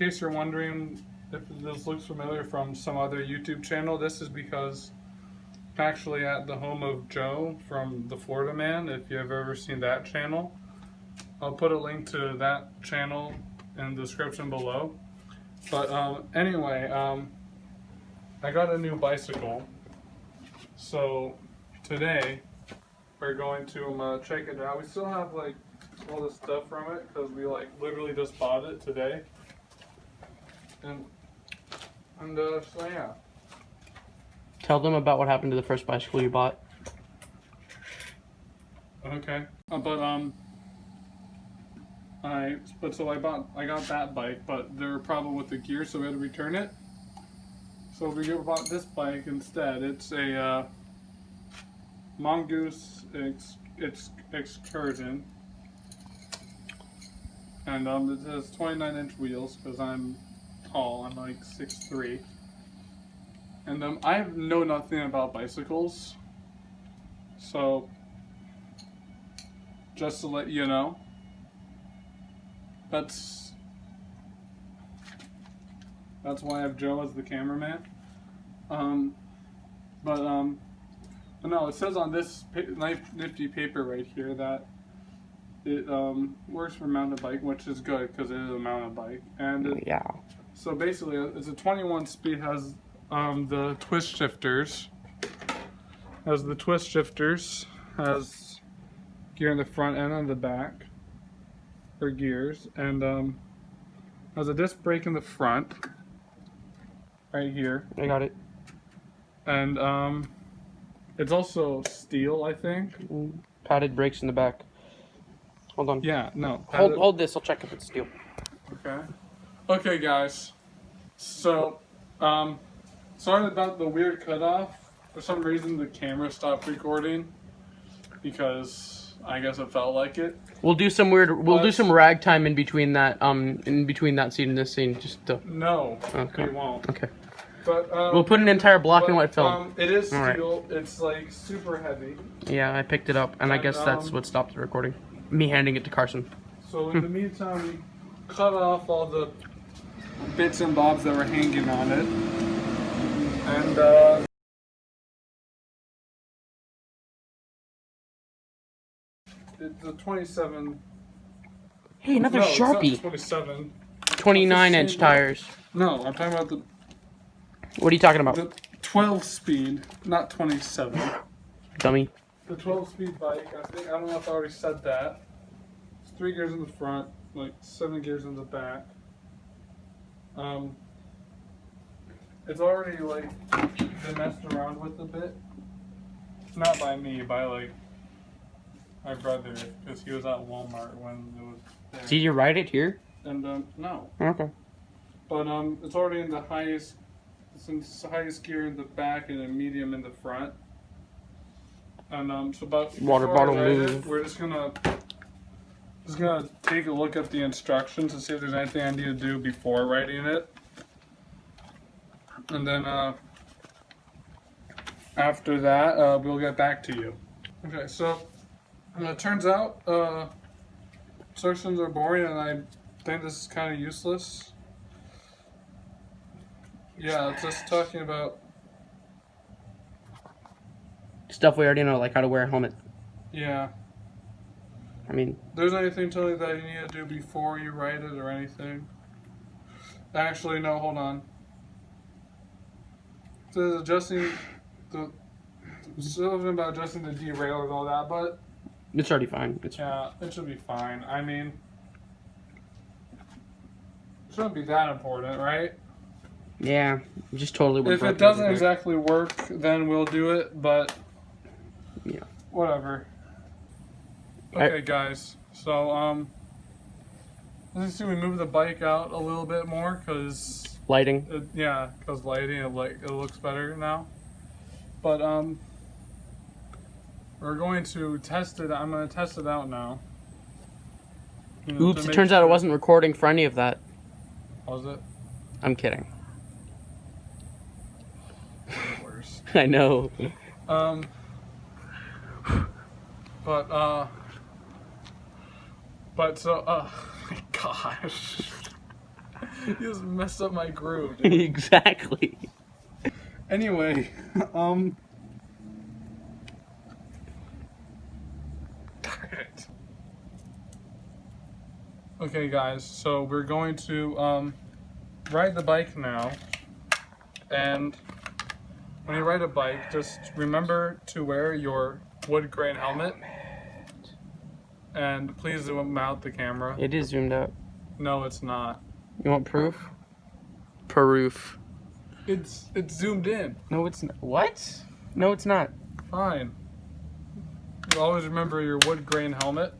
case you're wondering if this looks familiar from some other YouTube channel, this is because I'm actually at the home of Joe from the Florida Man. If you've ever seen that channel, I'll put a link to that channel in the description below. But anyway, I got a new bicycle, so today we're going to check it out. We still have like all the stuff from it because we like literally just bought it today, and so yeah. Tell them about what happened to the first bicycle you bought. Okay, I got that bike, but there was a problem with the gear, so we had to return it. So we bought this bike instead. It's a Mongoose Excursion, and it has 29-inch wheels because I'm tall. I'm like 6'3", and I know nothing about bicycles, so just to let you know. That's why I have Joe as the cameraman. No, it says on this nifty paper right here that it works for mountain bike, which is good because it is a mountain bike. And yeah. So basically, it's a 21 speed. Has the twist shifters. Has gear in the front and on the back for gears, and has a disc brake in the front right here. I got it. And it's also steel, I think. Padded brakes in the back. Hold on. Yeah, no. Hold this. I'll check if it's steel. Okay, guys. So, sorry about the weird cutoff. For some reason, the camera stopped recording because I guess it felt like it. We'll do some do some ragtime in between that scene and this scene, just to... No, okay. we won't. Okay. But we'll put an entire black and white film. It is steel. Right. It's like super heavy. Yeah, I picked it up, and I guess that's what stopped the recording. Me handing it to Carson. So in the meantime, we cut off all the bits and bobs that were hanging on it, and it's a 27. Hey, another no, Sharpie. It's not 27. 29-inch tires. No, I'm talking about the. What are you talking about? The 12 speed, not 27. Dummy. The 12 speed bike. I don't know if I already said that. It's 3 gears in the front, like 7 gears in the back. It's already like been messed around with a bit. Not by me, by like my brother, because he was at Walmart when it was there. Did you ride it here? And no. Okay. But it's already in the highest. It's in the highest gear in the back and a medium in the front. And so about water bottle move. We're just gonna take a look at the instructions and see if there's anything I need to do before writing it. And then after that, we'll get back to you. Okay, so it turns out instructions are boring, and I think this is kind of useless. Yeah, it's just talking about stuff we already know, like how to wear a helmet. Yeah. I mean, there's anything telling you that you need to do before you write it or anything? Actually, no, hold on. It says adjusting the something about adjusting the derailleur and all that, but it's already fine. Yeah, it should be fine. I mean, it shouldn't be that important, right? Yeah, just totally. If it doesn't exactly work, then we'll do it, but yeah, whatever. Okay, guys. So, let's see. We move the bike out a little bit more because lighting. Because lighting. It looks better now. But we're going to test it. I'm going to test it out now. Oops! It turns out it wasn't recording for any of that. Was it? I'm kidding. I know. But so, oh my gosh. You just messed up my groove, dude. Exactly. Anyway, darn it. Okay, guys, so we're going to ride the bike now, and when you ride a bike, just remember to wear your wood grain helmet, and please zoom out the camera. It is zoomed out. No, it's not. You want proof? Proof. It's zoomed in. No, it's not. What? No, it's not. Fine. You always remember your wood grain helmet.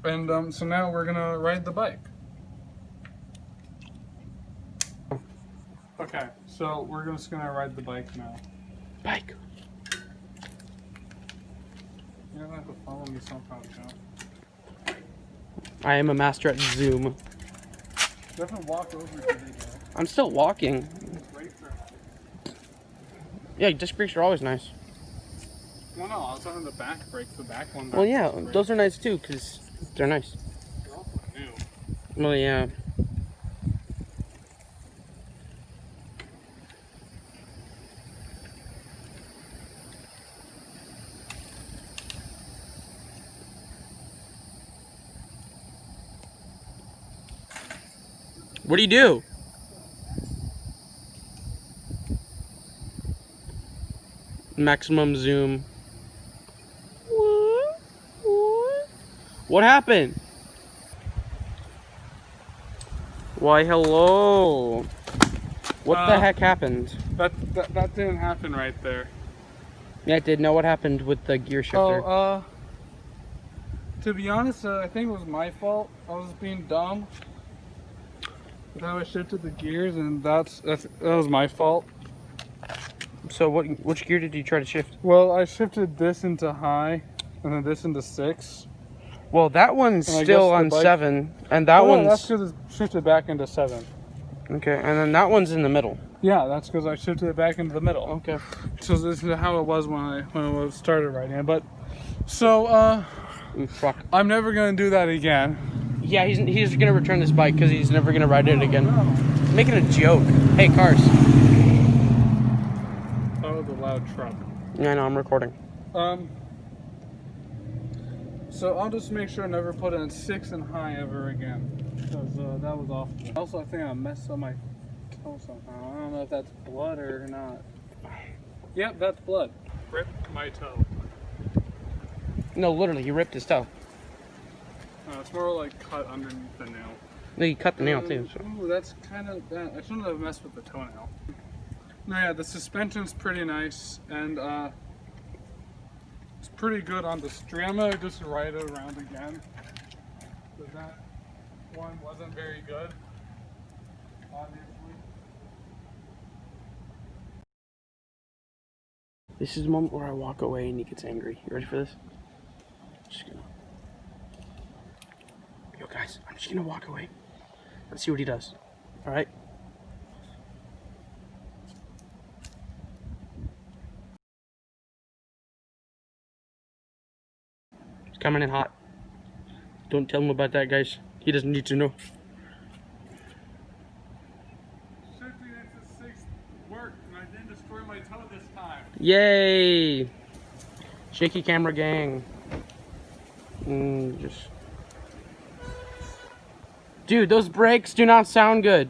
And so now we're gonna ride the bike. Okay, so we're just gonna ride the bike now. Bike. You're gonna have to follow me somehow, Joe. I am a master at Zoom. You have to walk over to me, Joe. I'm still walking. Brakes are nice. Yeah, disc brakes are always nice. Well, no, I was on the back brakes. The back one. Well, yeah, those are nice too, because they're nice. They're also new. Well, yeah. What do you do? Maximum zoom. What happened? Why, hello. What the heck happened? That didn't happen right there. Yeah, it did. Know what happened with the gear shifter? Oh, to be honest, I think it was my fault. I was being dumb. But how I shifted the gears, and that was my fault. So which gear did you try to shift? Well, I shifted this into high, and then this into 6. Well, that one's And I still guess the on bike- 7, and that Oh, one's that's because it shifted back into 7. okay, and then that one's in the middle. Yeah, that's because I shifted it back into the middle. Okay. So this is how it was when I started riding it. But so Ooh, fuck. I'm never gonna do that again. Yeah, he's gonna return this bike because he's never gonna ride it again. No. Making a joke. Hey, cars. Oh, the loud truck. Yeah, I know. I'm recording. So I'll just make sure I never put in 6 and high ever again, because that was awful. Also, I think I messed up my toe somehow. I don't know if that's blood or not. Yep, that's blood. Ripped my toe. No, literally, he ripped his toe. It's more like cut underneath the nail. No, he cut the nail too. So. Ooh, that's kind of bad. I shouldn't have messed with the toenail. No, yeah, the suspension's pretty nice, and it's pretty good on the street. I'm gonna just ride it around again, but that one wasn't very good, obviously. This is the moment where I walk away and he gets angry. You ready for this? Just gonna. Yo, guys, I'm just gonna walk away. Let's see what he does. All right. He's coming in hot. Don't tell him about that, guys. He doesn't need to know. Shifting into 6 worked, and I didn't destroy my toe this time. Yay! Shaky camera gang. Just. Dude, those brakes do not sound good.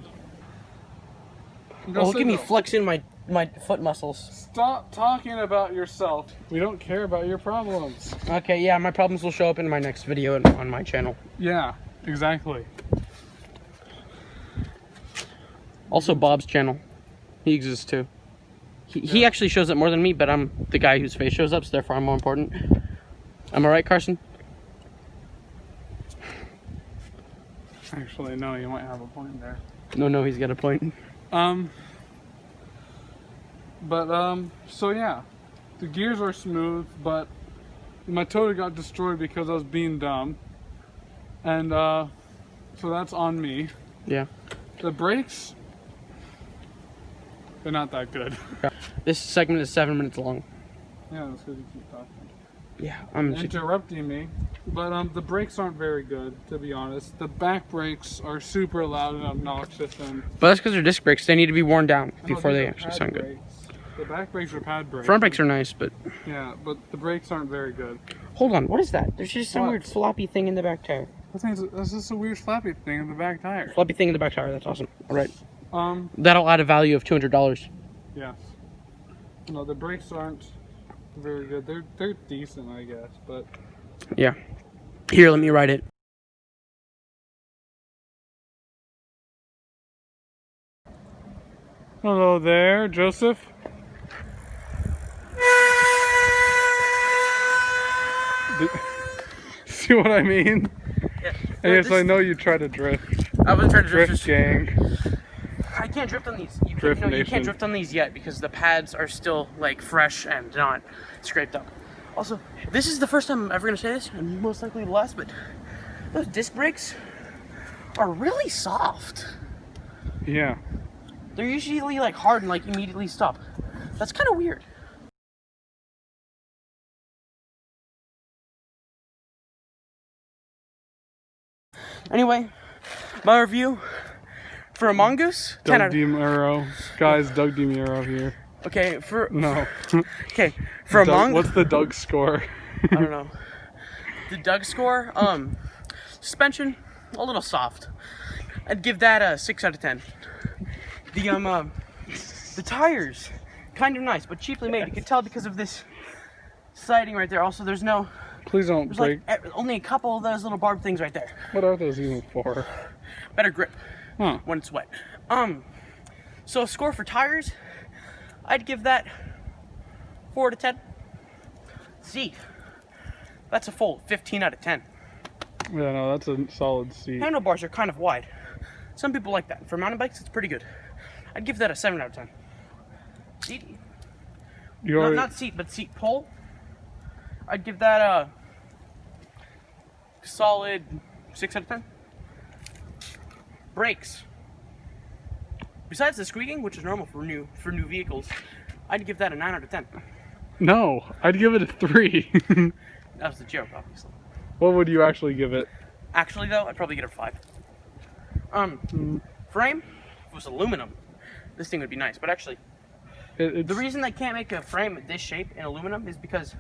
Oh, look at me flexing my foot muscles. Stop talking about yourself. We don't care about your problems. Okay, yeah, my problems will show up in my next video on my channel. Yeah, exactly. Also, Bob's channel. He exists too. He actually shows up more than me, but I'm the guy whose face shows up, so therefore I'm more important. Am I right, Carson? Actually, no, you might have a point there. No, he's got a point. So yeah, the gears are smooth, but my toe got destroyed because I was being dumb, and so that's on me. Yeah. The brakes, they're not that good. This segment is 7 minutes long. Yeah, that's because you keep talking. Yeah, interrupting me. But the brakes aren't very good, to be honest. The back brakes are super loud and obnoxious, and but that's because they're disc brakes. They need to be worn down before these they are actually pad sound brakes. good. The back brakes are pad brakes. Front brakes are nice, but yeah, but the brakes aren't very good. hold on, what is that? There's just some What? weird floppy thing in the back tire. That's just a weird flappy thing in the back tire. Floppy thing in the back tire. That's awesome. All right, Um, that'll add a value of $200. yes. No, the brakes aren't very good. They're decent, I guess, but Yeah. Here, let me write it. hello there, Joseph. See what I mean? Yeah. Yes, I know you try to drift. I wasn't trying to Drift gang. I can't drift on these. You Drift can't, no, you Nation. can't drift on these yet because the pads are still like fresh and not scraped up. Also, this is the first time I'm ever gonna say this, and most likely the last, but those disc brakes are really soft. Yeah. They're usually like hard and like immediately stop. That's kind of weird. Anyway, my review for a Mongoose. 10 Doug out of, DiMuro. Guys, Doug DiMuro here. okay, for No. okay for a Doug, Mongoose. what's the Doug score? I don't know. The Doug score, suspension, a little soft. I'd give that a 6 out of 10. The tires, kind of nice, but cheaply made. You can tell because of this siding right there. Also, there's Please don't break. like only a couple of those little barbed things right there. What are those even for? Better grip Huh. when it's wet. So a score for tires, I'd give that 4 to 10. Seat, that's a full 15 out of 10. Yeah, no, that's a solid C. Handlebars are kind of wide. Some people like that. For mountain bikes, it's pretty good. I'd give that a 7 out of 10. Seat, You already, not seat, but seat pole. I'd give that a solid 6 out of 10. Brakes. Besides the squeaking, which is normal for new vehicles, I'd give that a 9 out of 10. no, I'd give it a 3. That was the joke, obviously. What would you actually give it? Actually, though, I'd probably get a 5. Frame, if it was aluminum, this thing would be nice. But actually, It's, the reason they can't make a frame this shape in aluminum is because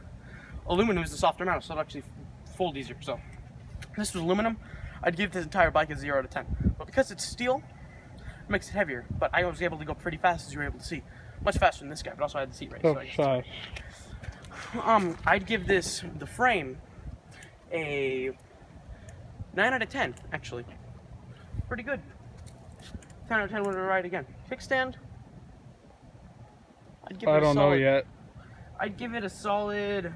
aluminum is the softer metal, so it'll actually fold easier. So if this was aluminum, I'd give this entire bike a 0 out of 10. But because it's steel, it makes it heavier. But I was able to go pretty fast, as you were able to see. Much faster than this guy, but also I had the seat raise. oh, So I guess. shy. I'd give the frame a 9 out of 10, actually. Pretty good. 10 out of 10 would ride again. Kickstand, I'd give it I a don't know solid, yet. I'd give it a solid.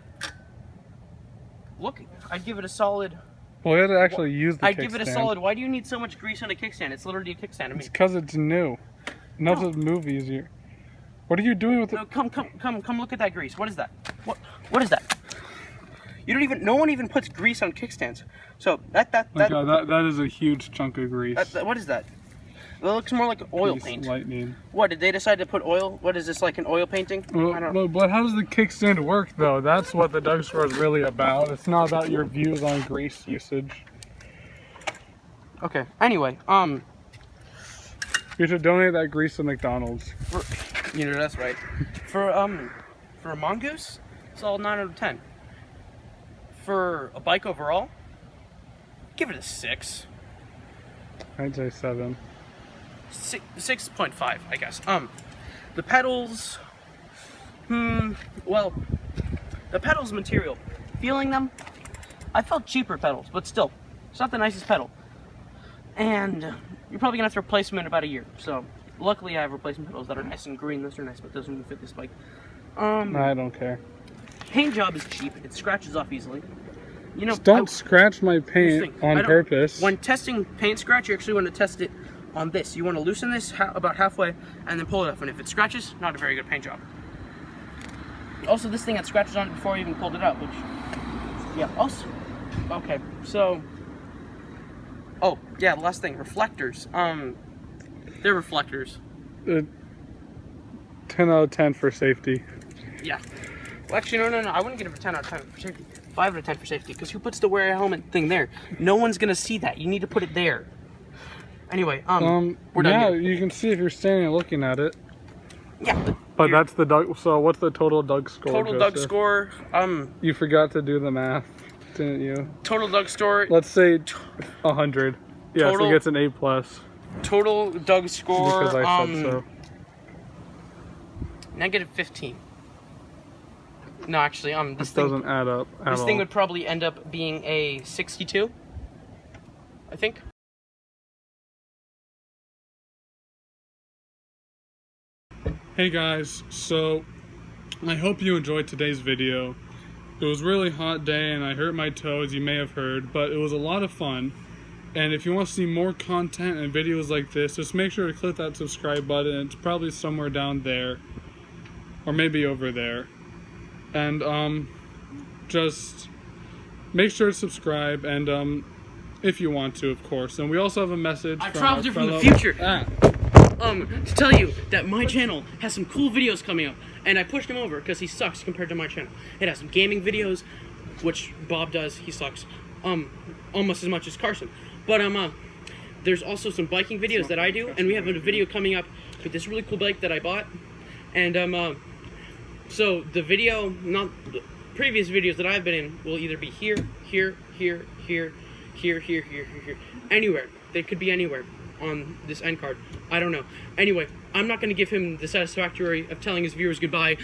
I'd give it a solid. Well, we had to actually use the I'd kickstand. give it a solid. Why do you need so much grease on a kickstand? It's literally a kickstand. I mean, It's because it's new. It helps it move easier. What are you doing with it? no, come look at that grease. What is that? What is that? You don't even. No one even puts grease on kickstands. So that is a huge chunk of grease. what is that? That looks more like oil Grease paint. lightning. What, did they decide to put oil? What is this, like an oil painting? I don't know. But how does the kickstand work, though? That's what the Doug score is really about. It's not about your views on grease usage. Okay, anyway, You should donate that grease to McDonald's. you know, that's right. For a Mongoose, solid 9 out of 10. For a bike overall, give it a 6. I'd say 7. 6.5, I guess. The pedals, well, the pedals material, feeling them, I felt cheaper pedals, but still, it's not the nicest pedal. And you're probably gonna have to replace them in about a year. So, luckily I have replacement pedals that are nice and green. Those are nice, but those wouldn't fit this bike. I don't care. Paint job is cheap. It scratches off easily. You know, Just don't scratch my here's the paint thing. on purpose. When testing paint scratch, you actually want to test it on this. You want to loosen this about halfway and then pull it off. And if it scratches, not a very good paint job. Also, this thing had scratches on it before I even pulled it out, which, yeah. Also, okay, so, oh yeah, the last thing, reflectors. They're reflectors. 10 out of 10 for safety. Yeah. Well, actually, no. I wouldn't give it a 10 out of 10 for safety. 5 out of 10 for safety, because who puts the wear helmet thing there? No one's gonna see that. You need to put it there. Anyway, we're done. Yeah, here. you can see if you're standing and looking at it. Yeah, But that's the Doug. So what's the total Doug score? total Joseph? Doug score. You forgot to do the math, didn't you? Total Doug score. Let's say 100. Yes, Total- it gets an A+. Total Doug score. Because I said so. Negative 15. No, actually, This doesn't add up at This all. thing would probably end up being a 62, I think. Hey guys, so I hope you enjoyed today's video. It was a really hot day and I hurt my toe, as you may have heard, but it was a lot of fun. And if you want to see more content and videos like this, just make sure to click that subscribe button. It's probably somewhere down there, or maybe over there. And just make sure to subscribe, and if you want to, of course. And we also have a message. I from traveled our here from the fellow- future. To tell you that my channel has some cool videos coming up, and I pushed him over because he sucks compared to my channel. It has some gaming videos, which Bob does. He sucks, almost as much as Carson. But there's also some biking videos that I do, and we have a video coming up with this really cool bike that I bought, and so the video, not the previous videos that I've been in, will either be here, anywhere. They could be anywhere on this end card. I don't know. Anyway, I'm not going to give him the satisfactory of telling his viewers goodbye.